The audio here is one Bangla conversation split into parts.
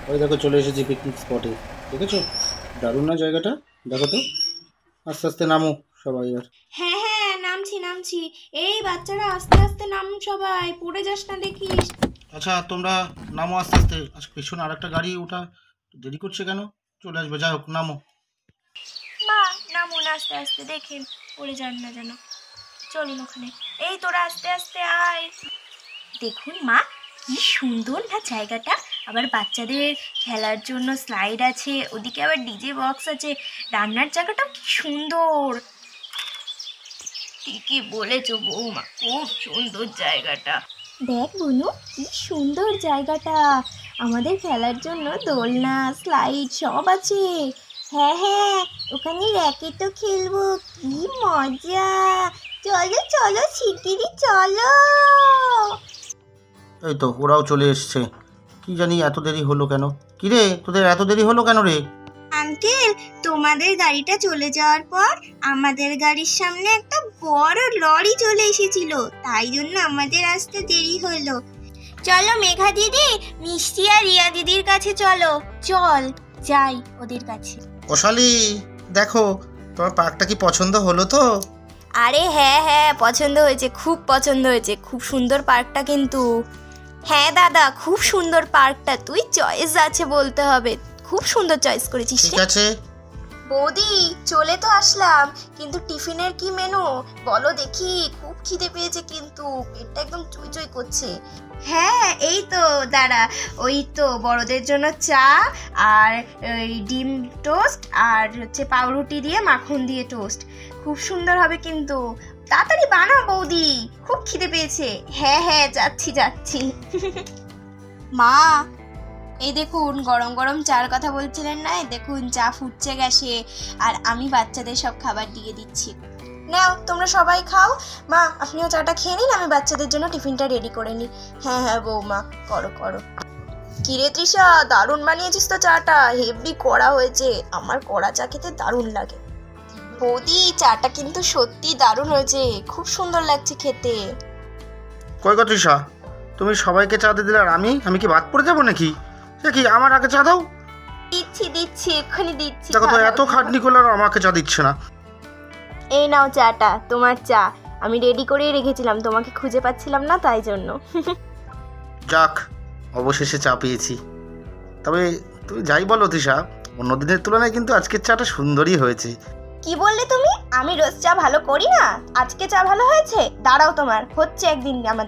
ওই দেখো চলে এসেছি পিকনিক স্পটে, দেখেছো? দারুণ না জায়গাটা? দেখো তো, আস্তে আস্তে নামো সবাই এবার। হ্যাঁ হ্যাঁ, নামছি নামছি। এই বাচ্চারা আস্তে আস্তে নামুন, সবাই পড়ে যাস না দেখিস। আচ্ছা তোমরা নামো আস্তে আস্তে। আচ্ছা পেছনে আরেকটা গাড়ি ওটা দেরি করছে কেন? চলে আসবে, যাই হোক নামো। মা নামুন আস্তে আস্তে, দেখেন পড়ে যান না যেন। চলুন ওখানে। এই তোরা আস্তে আস্তে আয়। দেখুন মা, কি সুন্দর না জায়গাটা। আবার বাচ্চাদের খেলার জন্য স্লাইড আছে, ওদিকে আবার ডিজে বক্স আছে, রান্নার জায়গাটাও কি সুন্দর। ঠিকই বলেছো বৌমা, খুব সুন্দর জায়গাটা। দেখ বুনু, কি সুন্দর জায়গাটা। আমাদের খেলার জন্য দোলনা স্লাইড সব আছে। হ্যাঁ হ্যাঁ, ওখানে র্যাকেটও খেলবো, কি মজা। চলো চলো শিগগিরই চলো। এই তো ওরাও চলে এসছে। কি জানি এত দেরি হলো কেন? কি রে, তোদের এত দেরি হলো কেন রে? আঙ্কেল, তোমাদের গাড়িটা চলে যাওয়ার পর আমাদের গাড়ির সামনে একটা বড় লরি চলে এসেছিল, তাই জন্য আমাদের আসতে দেরি হলো। চলো মেঘা দিদি, মিষ্টি আর রিয়া দিদির কাছে চলো। চল যাই ওদের কাছে। ওশালি, দেখো তোমার পার্কটা কি পছন্দ হলো তো? আরে হ্যাঁ হ্যাঁ, পছন্দ হয়েছে, খুব পছন্দ হয়েছে। খুব সুন্দর পার্কটা কিন্তু। হ্যাঁ দাদা, খুব সুন্দর পার্কটা। তুই চয়েস আছে বলতে হবে, খুব সুন্দর চয়েস করেছিস। ঠিক আছে। বৌদি চলে তো আসলাম, কিন্তু টিফিনের কি মেনু বলো দেখি। খুব খিদে পেয়েছে কিন্তু, পেটটা একদম চুই চুই করছে। হ্যাঁ এই তো দাঁড়া, ওই তো বড়দের জন্য চা আর ওই ডিম টোস্ট আর হচ্ছে পাউরুটি দিয়ে মাখন দিয়ে টোস্ট। খুব সুন্দর হবে কিন্তু, তাড়াতাড়ি বানাও বৌদি, খুব খিদে পেয়েছে। হ্যাঁ হ্যাঁ যাচ্ছি যাচ্ছি। মা এই দেখুন, গরম গরম চার কথা বলছিলেন না, এই দেখুন চা ফুটছে গ্যাসে, আর আমি বাচ্চাদের সব খাবার দিয়ে দিচ্ছি। নাও তোমরা সবাই খাও। মা আপনিও চাটা খেয়ে নিন, আমি বাচ্চাদের জন্য টিফিনটা রেডি করে নিই। হ্যাঁ হ্যাঁ বৌমা, করো করো। কিরে তৃষা, দারুণ বানিয়েছিস তো চাটা, হেভি কড়া হয়েছে। আমার কড়া চা খেতে দারুণ লাগে। বৌদি চাটা কিন্তু সত্যি দারুণ হয়েছে, খুব সুন্দর লাগছে খেতে। কই গো তৃষা, তুমি সবাইকে চা দিয়ে দিলে আর আমি কি বাদ পড়ে যাবো নাকি? সে কি, আমার আগে চা দাও। দিচ্ছি দিচ্ছি, এক্ষুনি দিচ্ছি। দেখো তো, এত খাটনি করলে আর আমাকে চা দিচ্ছে না। এই নাও চাটা, তোমার চা। আমি রেডি করেই রেখেছিলাম, তোমাকে খুঁজে পাচ্ছিলাম না তাই জন্য। যাক, অবশেষে চা পেয়েছি। তবে তুমি যাই বলো তৃষা, অন্য দিনের তুলনায় কিন্তু আজকের চাটা সুন্দরই হয়েছে। কি বললে তুমি? আমি রোজ চা ভালো করি না, আজকে চা ভালো হয়েছে? দাঁড়াও, তোমার হচ্ছে একদিন আমার।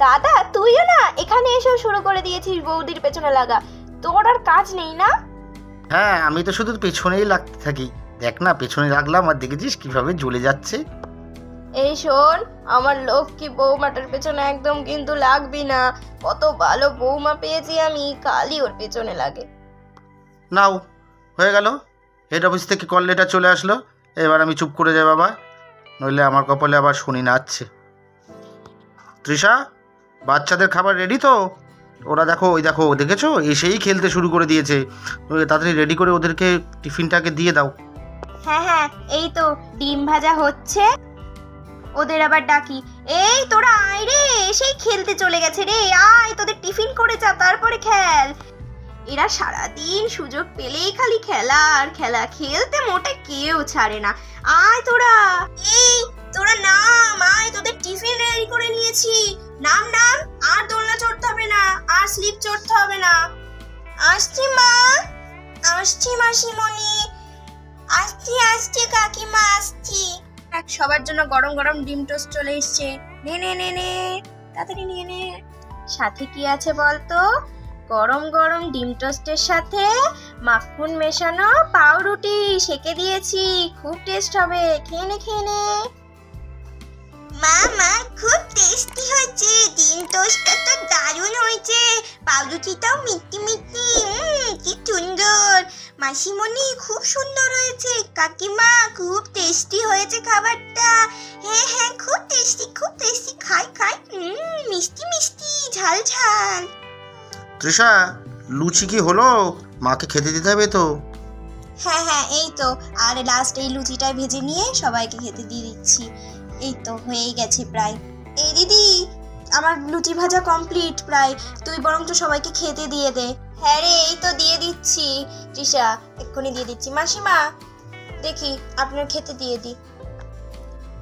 দাদা তুইও না এখানে এসেও শুরু করে দিয়েছিস বৌদির পেছনে লাগা, তোর আর কাজ নেই না? হ্যাঁ, আমি তো শুধু পেছনেই লাগতে থাকি। দেখ না, পেছনে লাগলাম আর দেখেছিস কিভাবে জ্বলে যাচ্ছে। এই শোন, আমার লক্ষ্মী বৌমাটার পেছনে একদম কিন্তু লাগবি না। কত ভালো বৌমা পেয়েছি আমি, কালই ওর পেছনে লাগে। নাও, হয়ে গেল। হেড অফিস থেকে কল লেটার চলে আসলো। এবার আমি চুপ করে যাই বাবা, নইলে আমার কপালে আবার শনি নাচছে। তৃষা, বাচ্চাদের খাবার রেডি তো? ওরা দেখো, ওই দেখো, দেখেছো এসেই খেলতে শুরু করে দিয়েছে। তাড়াতাড়ি রেডি করে ওদেরকে টিফিনটাকে দিয়ে দাও। হ্যাঁ হ্যাঁ, এই তো ডিম ভাজা হচ্ছে। ওদের আবার ডাকি, এই তোরা আয় রে, এসেই খেলতে চলে গেছে রে, আয় তোদের টিফিন করে যা, তারপরে খেল। এরা সারাদিন সুযোগ পেলেই খালি খেলা আর খেলা, খেলতে মোটে কেউ ছাড়ে না। আয় তোরা, এই তোরা নাম, আয় তোদের টিফিন রেডি করে নিয়েছি। নাম নাম, আর দোলনা চড়তে হবে না, আর স্লিপ চড়তে হবে না। আসছি মা, আসছি মাসিমণি, আসছি আসছি কাকিমা, আসছি। সবার জন্য গরম গরম ডিম টোস্ট চলে এসছে। নে নে নে নে, তাড়াতাড়ি নিয়ে নে। সাথে কি আছে বলতো? গরম গরম ডিম টোস্টের সাথে মাখন মেশানো পাউরুটি সেকে দিয়েছি, খুব টেস্ট হবে, খেয়ে নে খেয়ে নে। মা মা, খুব টেস্টি হয়েছে, ডিম টোস্টটা তো দারুণ হয়েছে, পাউরুটিটাও মিষ্টি মিষ্টি, কি সুন্দর। মাসিমণি খুব সুন্দর হয়েছে, কাকিমা খুব টেস্টি হয়েছে খাবারটা। হ্যাঁ হ্যাঁ, খুব টেস্টি খুব টেস্টি, খাই খাই, মিষ্টি মিষ্টি ঝাল ঝাল। তৃষা, লুচি কি হলো? মাকে খেতে দিতে হবে তো। হ্যাঁ হ্যাঁ, এই তো, আর লাস্ট এই লুচিটাই ভেজে নিয়ে সবাইকে খেতে দিয়ে দিচ্ছি। এই তো হয়েই গেছে প্রায়। এই দিদি, আমার লুচি ভাজা কমপ্লিট প্রায়, তুই বরঞ্চ সবাইকে খেতে দিয়ে দে। হ্যাঁ রে, এই তো দিয়ে দিচ্ছি তৃষা, এক্ষুনি দিয়ে দিচ্ছি। মাসিমা দেখি আপনার খেতে দিয়ে দিই।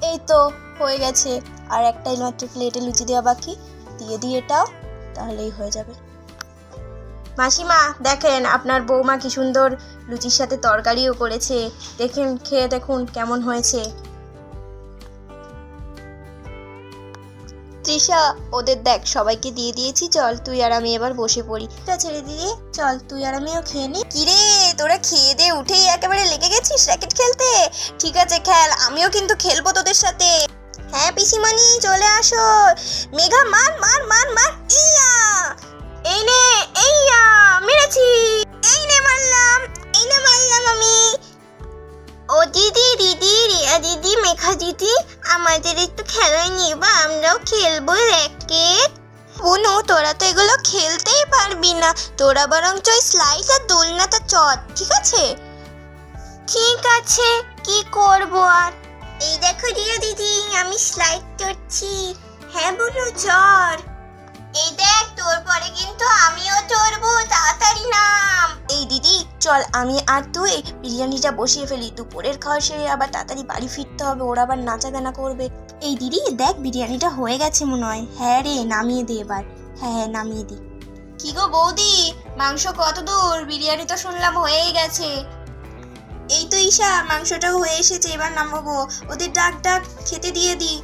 এই তো হয়ে গেছে, আর একটাই মাত্র প্লেটে লুচি দেওয়া বাকি, দিয়ে দিই এটাও, তাহলেই হয়ে যাবে। মাসিমা দেখেন আপনার বৌমা কি সুন্দর লুচির সাথে তরকারিও করেছে, দেখেন খেয়ে দেখুন কেমন হয়েছে। তৃষা ওদের দেখ সবাইকে দিয়ে দিয়েছি, চল তুই আর আমি এবার বসে পড়ি। ছেড়ে দিদি, চল তুই আর আমিও খেয়ে নি। কিরে তোরা খেয়ে দিয়ে উঠেই একেবারে লেগে গেছিস র্যাকেট খেলতে? ঠিক আছে খেল, আমিও কিন্তু খেলবো তোদের সাথে। হ্যাঁ পিসিমণি চলে আসো। মেঘা মার মার মার মার, ইয়া এই নে, এইয়া মেরেছি, এই নে মারলাম, এই নে মারলাম আমি। ও দিদি দিদি, রিয়া দিদি, মেঘা দিদি, আমাদের একটু খেলায় নিবা, আমরাও খেলবো র্যাকেট। বুনু তোরা তো এগুলো খেলতেই পারবি না, তোরা বরঞ্চ ওই স্লাইড আর দোলনাটা চট, ঠিক আছে? ঠিক আছে, কি করব আর। এই দেখো রিয়া দিদি, আমি স্লাইড চড়ছি। হ্যাঁ বুনু চড়। এই দেখ তোর পরে কিন্তু আমিও চড়বো, তাড়াতাড়ি নাম। এই দিদি চল আমি আর তুই বিরিয়ানিটা বসিয়ে ফেলি, দুপুরের খাওয়া সেরে আবার তাড়াতাড়ি বাড়ি ফিরতে হবে, ওরা আবার নাচা গানা করবে। এই দিদি দেখ বিরিয়ানিটা হয়ে গেছে মনে হয়। হ্যাঁ রে, নামিয়ে দে এবার। হ্যাঁ নামিয়ে দি। কি গো বৌদি, মাংস কত দূর? বিরিয়ানি তো শুনলাম হয়েই গেছে। এই তো ঈশা, মাংসটাও হয়ে এসেছে, এবার নামাবো। ওদের ডাক ডাক, খেতে দিয়ে দি।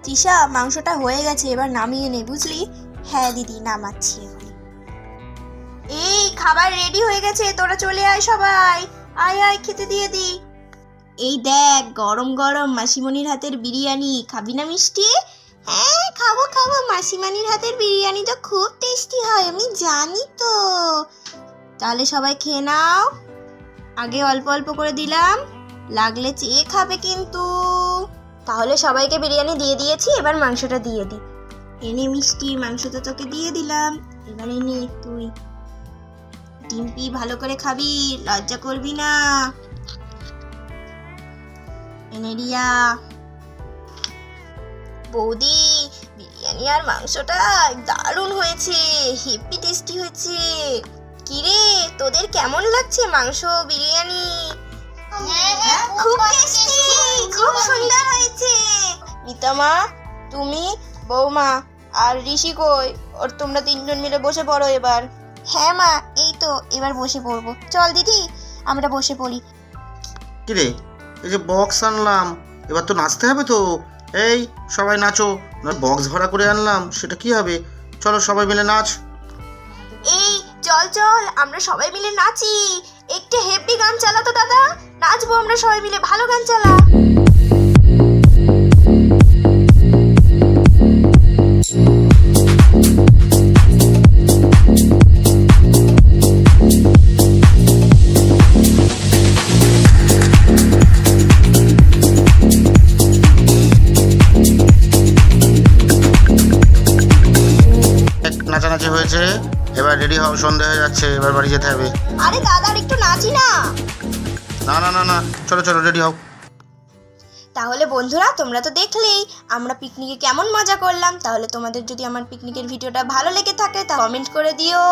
তৃষা মাংসটা হয়ে গেছে, এবার নামিয়ে নে বুঝলি। হ্যাঁ দিদি নামাচ্ছি এখন। এই খাবার রেডি হয়ে গেছে, তোরা চলে আয় সবাই, আয় আয় খেতে দিয়ে দি। এই দেখ গরম গরম মাসিমণির হাতের বিরিয়ানি, খাবি না মিষ্টি? হ্যাঁ খাবো খাবো, মাসিমণির হাতের বিরিয়ানি তো খুব টেস্টি হয়, আমি জানি তো। তাহলে সবাই খেয়ে নাও, আগে অল্প অল্প করে দিলাম, লাগলে চেয়ে খাবে কিন্তু। তাহলে সবাইকে বিরিয়ানি দিয়ে দিয়েছি, এবার মাংসটা দিয়ে দি। এনে মিষ্টি, মাংসটা তোকে দিয়ে দিলাম, এবার এনে তুই ডিম্পি ভালো করে খাবি, লজ্জা করবি না। এনে রিয়া। বৌদি বিরিয়ানি আর মাংসটা দারুণ হয়েছে, হেভি টেস্টি হয়েছে। কিরে তোদের কেমন লাগছে মাংস বিরিয়ানি? খুব টেস্টি, খুব সুন্দর হয়েছে। মিতামা, তুমি, বৌমা আর ঋষি কই? ওর তোমরা তিনজন মিলে বসে পড়ো এবার। হ্যাঁ মা, এই তো এবার বসে পড়বো। চল দিদি আমরা বসে পড়ি। কিরে এই যে বক্স আনলাম, এবার তো নাচতে হবে তো। এই সবাই নাচো, বক্স ভাড়া করে আনলাম, সেটা কি হবে? চলো সবাই মিলে নাচ। এই চল চল আমরা সবাই মিলে নাচি, একটা হেভি গান চালাতো দাদা, নাচবো আমরা সবাই মিলে, ভালো গান চালা। নাচানাচি হয়েছে, এবার রেডি হও, সন্ধ্যা হয়ে যাচ্ছে, এবার বাড়ি যেতে হবে। আরে দাদা একটু নাচি না। না না না না, চলো চলো রেডি হও। তাহলে বন্ধুরা তোমরা তো দেখলেই আমরা পিকনিকে কেমন মজা করলাম। তাহলে তোমাদের যদি আমার পিকনিকের ভিডিওটা ভালো লেগে থাকে তা কমেন্ট করে দিও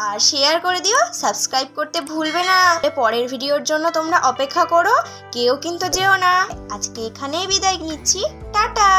আর শেয়ার করে দিও, সাবস্ক্রাইব করতে ভুলবে না। পরের ভিডিওর জন্য তোমরা অপেক্ষা করো, কেউ কিন্তু যেও না। আজকে এখানেই বিদায় নিচ্ছি, টাটা।